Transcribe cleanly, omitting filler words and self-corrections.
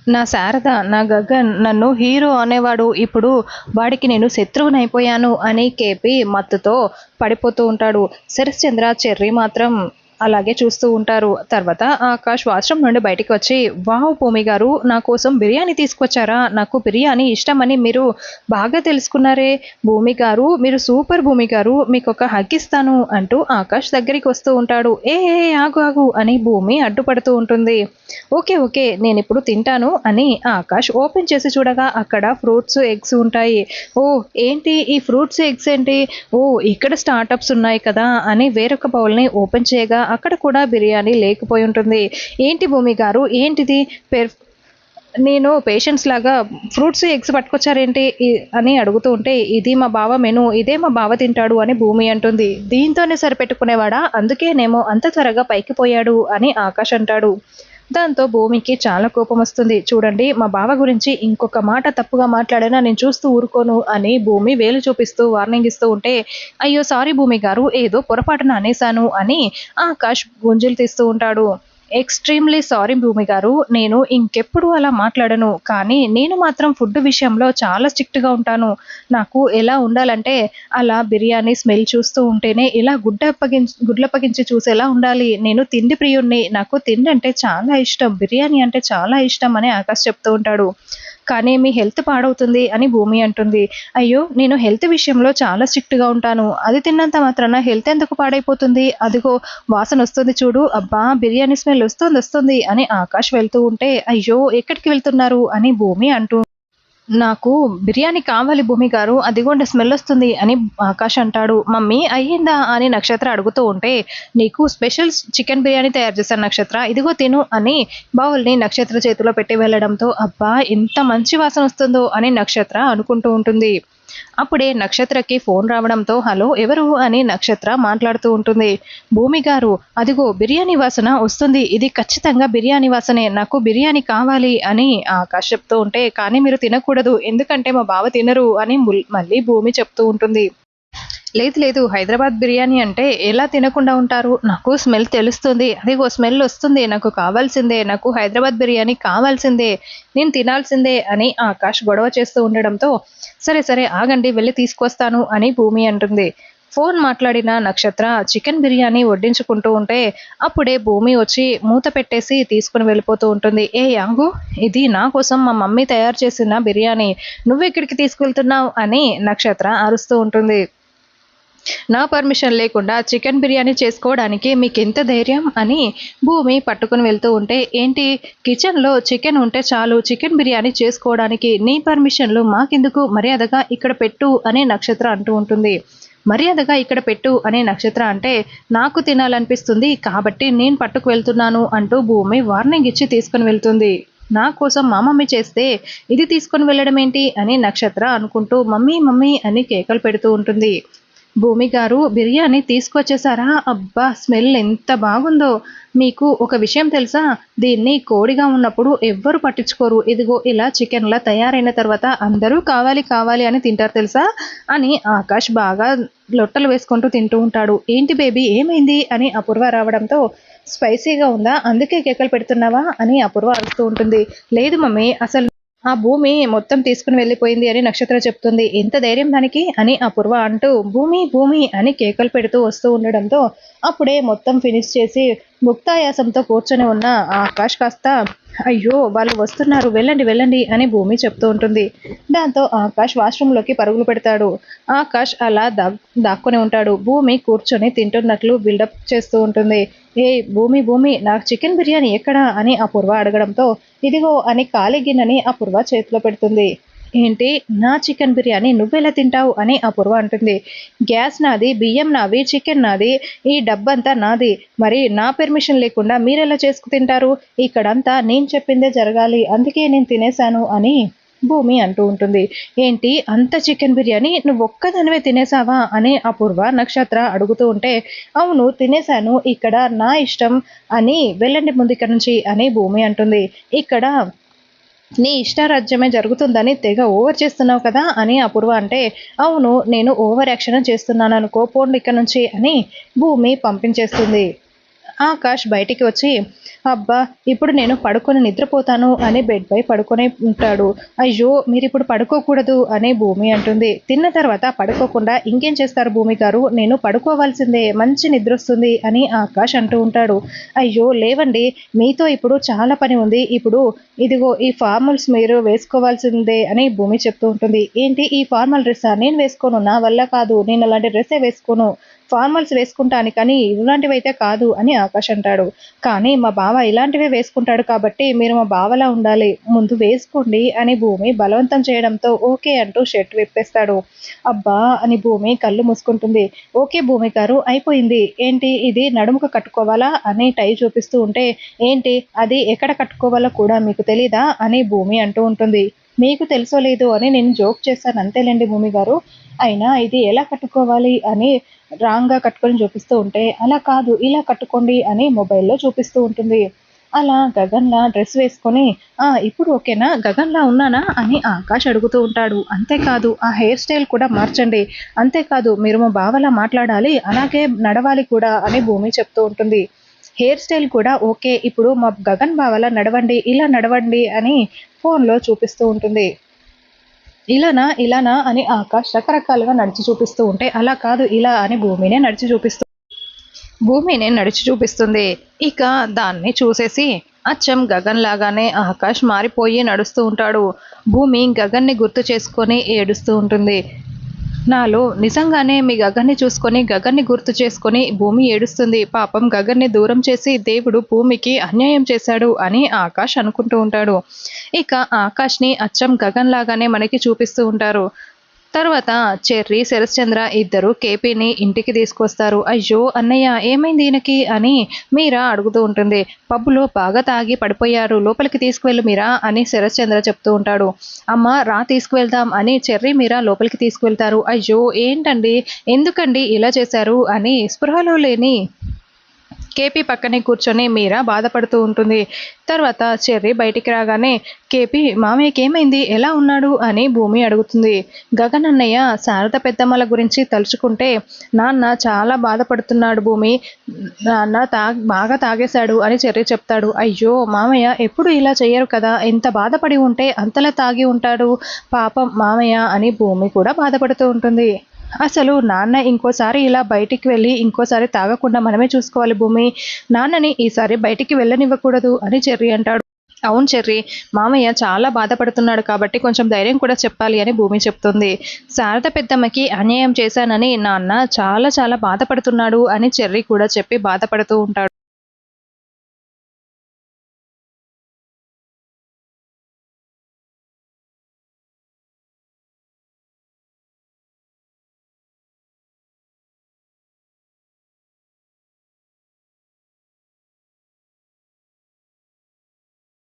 నా శారద, నా గగన్ నన్ను హీరో అనేవాడు, ఇప్పుడు వాడికి నేను శత్రువునైపోయాను అని కేపి మత్తుతో పడిపోతూ ఉంటాడు. శరశ్చంద్ర, చెర్రీ మాత్రం అలాగే చూస్తూ ఉంటారు. తర్వాత ఆకాష్ వాష్రూమ్ నుండి బయటికి వచ్చి, వావ్ భూమి గారు, నా కోసం బిర్యానీ తీసుకొచ్చారా? నాకు బిర్యానీ ఇష్టమని మీరు బాగా తెలుసుకున్నారే. భూమి గారు, మీరు సూపర్ భూమి గారు, మీకు ఒక హగ్ ఇస్తాను అంటూ ఆకాష్ దగ్గరికి వస్తూ ఉంటాడు. ఏ ఏ ఆగు ఆగు అని భూమి అడ్డుపడుతూ ఉంటుంది. ఓకే ఓకే, నేను ఇప్పుడు తింటాను అని ఆకాష్ ఓపెన్ చేసి చూడగా అక్కడ ఫ్రూట్స్, ఎగ్స్ ఉంటాయి. ఓ, ఏంటి ఈ ఫ్రూట్స్, ఎగ్స్ ఏంటి? ఓ, ఇక్కడ స్టార్టప్స్ ఉన్నాయి కదా అని వేరొక బౌల్ని ఓపెన్ చేయగా అక్కడ కూడా బిర్యానీ లేకపోయి ఉంటుంది. ఏంటి భూమి గారు, ఏంటిది? నేను పేషెంట్స్ లాగా ఫ్రూట్స్, ఎగ్స్ పట్టుకొచ్చారేంటి అని అడుగుతూ ఉంటే, ఇది మా బావ మెను, ఇదే మా బావ తింటాడు అని భూమి అంటుంది. దీంతోనే సరిపెట్టుకునేవాడా, అందుకేనేమో అంత త్వరగా పైకి పోయాడు అని ఆకాష్ అంటాడు. దాంతో భూమికి చాలా కోపం వస్తుంది. చూడండి, మా బావ గురించి ఇంకొక మాట తప్పుగా మాట్లాడినా నేను చూస్తూ ఊరుకోను అని భూమి వేలు చూపిస్తూ వార్నింగ్ ఇస్తూ ఉంటే, అయ్యో సారీ భూమి గారు, ఏదో పొరపాటున అనేశాను అని ఆకాష్ గుంజులు తీస్తూ ఉంటాడు. ఎక్స్ట్రీమ్లీ సారీ భూమి గారు, నేను ఇంకెప్పుడు అలా మాట్లాడను, కానీ నేను మాత్రం ఫుడ్ విషయంలో చాలా స్ట్రిక్ట్గా ఉంటాను. నాకు ఎలా ఉండాలంటే అలా బిర్యానీ స్మెల్ చూస్తూ ఉంటేనే ఇలా గుడ్లప్పగించి చూసేలా ఉండాలి. నేను తిండి ప్రియుణ్ణి, నాకు తిండి అంటే చాలా ఇష్టం, బిర్యానీ అంటే చాలా ఇష్టం అని ఆకాష్ చెప్తూ ఉంటాడు. కానీ మీ హెల్త్ పాడవుతుంది అని భూమి అంటుంది. అయ్యో, నేను హెల్త్ విషయంలో చాలా స్ట్రిక్ట్గా ఉంటాను, అది తిన్నంత మాత్రాన హెల్త్ ఎందుకు పాడైపోతుంది? అదిగో వాసన వస్తుంది చూడు, అబ్బా బిర్యానీ స్మెల్ వస్తుంది అని ఆకాష్ వెళ్తూ ఉంటే, అయ్యో ఎక్కడికి వెళ్తున్నారు అని భూమి అంటూ, నాకు బిర్యానీ కావాలి భూమి గారు, అదిగోండి స్మెల్ వస్తుంది అని ఆకాష్ అంటాడు. మమ్మీ అయ్యిందా అని నక్షత్ర అడుగుతూ ఉంటే, నీకు స్పెషల్ చికెన్ బిర్యానీ తయారు చేశాను నక్షత్ర, ఇదిగో తిను అని బౌల్ని నక్షత్ర చేతిలో పెట్టి వెళ్ళడంతో, అబ్బా ఎంత మంచి వాసన వస్తుందో అని నక్షత్ర అనుకుంటూ ఉంటుంది. అప్పుడే నక్షత్రకి ఫోన్ రావడంతో, హలో ఎవరు అని నక్షత్ర మాట్లాడుతూ ఉంటుంది. భూమి గారు, అదిగో బిర్యానీ వాసన వస్తుంది, ఇది ఖచ్చితంగా బిర్యానీ వాసనే, నాకు బిర్యానీ కావాలి అని ఆకాష్ చెప్తూ ఉంటే, కానీ మీరు తినకూడదు, ఎందుకంటే మా బావ తినరు అని మళ్ళీ భూమి చెప్తూ ఉంటుంది. లేదు లేదు, హైదరాబాద్ బిర్యానీ అంటే ఎలా తినకుండా ఉంటారు? నాకు స్మెల్ తెలుస్తుంది, అదిగో స్మెల్ వస్తుంది, నాకు కావాల్సిందే, నాకు హైదరాబాద్ బిర్యానీ కావాల్సిందే, నేను తినాల్సిందే అని ఆకాష్ గొడవ చేస్తూ ఉండడంతో, సరే సరే ఆగండి, వెళ్ళి తీసుకొస్తాను అని భూమి అంటుంది. ఫోన్ మాట్లాడిన నక్షత్ర చికెన్ బిర్యానీ వడ్డించుకుంటూ ఉంటే అప్పుడే భూమి వచ్చి మూత పెట్టేసి తీసుకుని వెళ్ళిపోతూ ఉంటుంది. ఏ యాంగు, ఇది నా కోసం మా మమ్మీ తయారు చేసిన బిర్యానీ, నువ్వెక్కడికి తీసుకెళ్తున్నావు అని నక్షత్ర అరుస్తూ ఉంటుంది. నా పర్మిషన్ లేకుండా చికెన్ బిర్యానీ చేసుకోవడానికి మీకెంత ధైర్యం అని భూమి పట్టుకుని వెళ్తూ ఉంటే, ఏంటి కిచెన్లో చికెన్ ఉంటే చాలు చికెన్ బిర్యానీ చేసుకోవడానికి, నీ పర్మిషన్లు మాకెందుకు, మర్యాదగా ఇక్కడ పెట్టు అని నక్షత్ర అంటూ ఉంటుంది. మర్యాదగా ఇక్కడ పెట్టు అనే నక్షత్ర అంటే, నాకు తినాలనిపిస్తుంది కాబట్టి నేను పట్టుకు వెళ్తున్నాను అంటూ భూమి వార్నింగ్ ఇచ్చి తీసుకుని వెళ్తుంది. నా కోసం మా మమ్మీ చేస్తే ఇది తీసుకొని వెళ్ళడం ఏంటి అని నక్షత్ర అనుకుంటూ మమ్మీ మమ్మీ అని కేకలు పెడుతూ ఉంటుంది. భూమి గారు, బిర్యానీ తీసుకొచ్చేసారా? అబ్బా స్మెల్ ఎంత బాగుందో. మీకు ఒక విషయం తెలుసా, దీన్ని కోడిగా ఉన్నప్పుడు ఎవ్వరు పట్టించుకోరు, ఇదిగో ఇలా చికెన్లా తయారైన తర్వాత అందరూ కావాలి కావాలి అని తింటారు తెలుసా అని ఆకాష్ బాగా లొట్టలు వేసుకుంటూ తింటూ ఉంటాడు. ఏంటి బేబీ ఏమైంది అని అపూర్వ రావడంతో, స్పైసీగా ఉందా అందుకే కేకలు పెడుతున్నావా అని అపూర్వ అరుస్తూ ఉంటుంది. లేదు మమ్మీ, అసలు ఆ భూమి మొత్తం తీసుకుని వెళ్ళిపోయింది అని నక్షత్ర చెప్తుంది. ఎంత ధైర్యం దానికి అని అపూర్వ అంటూ భూమి భూమి అని కేకలు పెడుతూ వస్తూ ఉండడంతో అప్పుడే మొత్తం ఫినిష్ చేసి ముక్తాయాసంతో కూర్చొని ఉన్న ఆకాష్ కాస్త, అయ్యో వాళ్ళు వస్తున్నారు, వెళ్ళండి వెళ్ళండి అని భూమి చెప్తూ ఉంటుంది. దాంతో ఆకాష్ వాష్రూమ్లోకి పరుగులు పెడతాడు. ఆకాష్ అలా దాక్కుని ఉంటాడు. భూమి కూర్చొని తింటున్నట్లు బిల్డప్ చేస్తూ ఉంటుంది. ఏ భూమి భూమి, నాకు చికెన్ బిర్యానీ ఎక్కడా అని అపూర్వ అడగడంతో, ఇదిగో అని ఖాళీ గిన్నెని అపూర్వ చేతిలో పెడుతుంది. ఏంటి, నా చికెన్ బిర్యానీ నువ్వెలా తింటావు అని అపూర్వ అంటుంది. గ్యాస్ నాది, బియ్యం నావి, చికెన్ నాది, ఈ డబ్బంతా నాది, మరి నా పెర్మిషన్ లేకుండా మీరెలా చేసుకు తింటారు? ఇక్కడంతా నేను చెప్పిందే జరగాలి, అందుకే నేను తినేశాను అని భూమి అంటూ ఉంటుంది. ఏంటి, అంత చికెన్ బిర్యానీ నువ్వు ఒక్కదానివే తినేసావా అని అపూర్వ నక్షత్ర అడుగుతూ ఉంటే, అవును తినేశాను, ఇక్కడ నా ఇష్టం అని, వెళ్ళండి ముందు ఇక్కడ నుంచి అని భూమి అంటుంది. ఇక్కడ నీ ఇష్టారాజ్యమే జరుగుతుందని తెగ ఓవర్ చేస్తున్నావు కదా అని అపూర్వ అంటే, అవును నేను ఓవర్ యాక్షన్ చేస్తున్నాను అనుకో, పోండి ఇక్కడ నుంచి అని భూమి పంపించేస్తుంది. ఆకాష్ బయటికి వచ్చి, అబ్బా! ఇప్పుడు నేను పడుకొని నిద్రపోతాను అని బెడ్‌పై పడుకొనే ఉంటాడు. అయ్యో! మీరిప్పుడు పడుకోకూడదు అని భూమి అంటుంది. తిన్న తర్వాత పడుకోకుండా ఇంకేం చేస్తారు భూమి గారు? నేను పడుకోవాల్సిందే. మంచి నిద్రొస్తుంది అని ఆకాష్ అంటూ ఉంటాడు. అయ్యో! లేవండి. మీతో ఇప్పుడు చాలా పని ఉంది. ఇప్పుడు ఇదిగో ఈ ఫార్మల్స్ మీరు వేసుకోవాల్సిందే అని భూమి చెప్తూ ఉంటుంది. ఏంటి ఈ ఫార్మల్ డ్రెస్సా? నేను వేసుకోను. నా వల్ల కాదు. నేను అలాంటి డ్రెస్సే వేసుకోను. ఫార్మల్స్ వేసుకుంటాను కానీ ఇలాంటివైతే కాదు అని ఆకాష్ అంటాడు. కానీ మా బావ ఇలాంటివే వేసుకుంటాడు కాబట్టి మీరు మా బావలా ఉండాలి. ముందు వేసుకోండి అని భూమి బలవంతం చేయడంతో ఓకే అంటూ షర్ట్ విప్పేస్తాడు. అబ్బా! అని భూమి కళ్ళు మూసుకుంటుంది. ఓకే భూమి గారు అయిపోయింది. ఏంటి ఇది నడుముకు కట్టుకోవాలా అని టై చూపిస్తూ ఉంటే, ఏంటి అది ఎక్కడ కట్టుకోవాలో కూడా మీకు తెలీదా అని భూమి అంటూ ఉంటుంది. మీకు తెలుసో లేదో అని నేను జోక్ చేశాను అంతేలెండి భూమి గారు. అయినా ఇది ఎలా కట్టుకోవాలి అని రాంగ్‌గా కట్టుకొని చూపిస్తూ ఉంటే, అలా కాదు ఇలా కట్టుకోండి అని మొబైల్‌లో చూపిస్తూ ఉంటుంది. అలా గగన్‌లా డ్రెస్ వేసుకొని, ఇప్పుడు ఓకేనా? గగన్‌లా ఉన్నానా? అని ఆకాష్ అడుగుతూ ఉంటాడు. అంతేకాదు ఆ హెయిర్ స్టైల్ కూడా మార్చండి. అంతేకాదు మీరు మా బావలా మాట్లాడాలి, అలాగే నడవాలి కూడా అని భూమి చెప్తూ ఉంటుంది. హెయిర్ స్టైల్ కూడా ఓకే. ఇప్పుడు మా గగన్ బావలా నడవండి, ఇలా నడవండి అని ఫోన్‌లో చూపిస్తూ ఉంటుంది. ఇలానా? ఇలానా? అని ఆకాష్ రకరకాలుగా నడిచి చూపిస్తూ ఉంటే, అలా కాదు ఇలా అని భూమినే నడిచి చూపిస్తుంది. ఇక దాన్ని చూసేసి అచ్చం గగన్ లాగానే ఆకాష్ మారిపోయి నడుస్తూ ఉంటాడు. భూమి గగన్‌ని గుర్తు చేసుకొని ఏడుస్తూ ఉంటుంది. నాలో నిజంగానే మీ గగన్ని చూసుకొని గగన్ని గుర్తు చేసుకొని భూమి ఏడుస్తుంది. పాపం గగన్ని దూరం చేసి దేవుడు భూమికి అన్యాయం చేశాడు అని ఆకాష్ అనుకుంటూ ఉంటాడు. ఇక ఆకాష్ని అచ్చం గగన్ లాగానే మనకి చూపిస్తూ ఉంటారు. తర్వాత చెర్రీ శరశ్చంద్ర ఇద్దరు కేపీని ఇంటికి తీసుకొస్తారు. అయ్యో అన్నయ్య ఏమైంది ఈయనకి అని మీరా అడుగుతూ ఉంటుంది. పబ్బులో బాగా తాగి పడిపోయారు, లోపలికి తీసుకువెళ్ళు మీరా అని శరశ్చంద్ర చెప్తూ ఉంటాడు. అమ్మ రా తీసుకువెళ్దాం అని చెర్రీ మీరా లోపలికి తీసుకువెళ్తారు. అయ్యో ఏంటండి, ఎందుకండి ఇలా చేశారు అని స్పృహలో లేని కేపీ పక్కనే కూర్చొని మీరా బాధపడుతూ ఉంటుంది. తర్వాత చెర్రీ బయటికి రాగానే కేపీ మామయ్యకి ఏమైంది, ఎలా ఉన్నాడు అని భూమి అడుగుతుంది. గగన్ అన్నయ్య శారద పెద్దమ్మల గురించి తలుచుకుంటే నాన్న చాలా బాధపడుతున్నాడు భూమి, నాన్న బాగా తాగేశాడు అని చెర్రీ చెప్తాడు. అయ్యో మామయ్య ఎప్పుడు ఇలా చెయ్యరు కదా, ఎంత బాధపడి ఉంటే అంతలా తాగి ఉంటాడు పాపం మామయ్య అని భూమి కూడా బాధపడుతూ ఉంటుంది. అసలు నాన్న ఇంకోసారి ఇలా బయటికి వెళ్ళి ఇంకోసారి తాగకుండా మనమే చూసుకోవాలి భూమి, నాన్నని ఈసారి బయటికి వెళ్ళనివ్వకూడదు అని చెర్రీ అంటాడు. అవును చెర్రీ, మామయ్య చాలా బాధపడుతున్నాడు కాబట్టి కొంచెం ధైర్యం కూడా చెప్పాలి అని భూమి చెప్తుంది. శారద పెద్దమ్మకి అన్యాయం చేశానని నాన్న చాలా చాలా బాధపడుతున్నాడు అని చెర్రీ కూడా చెప్పి బాధపడుతూ ఉంటాడు.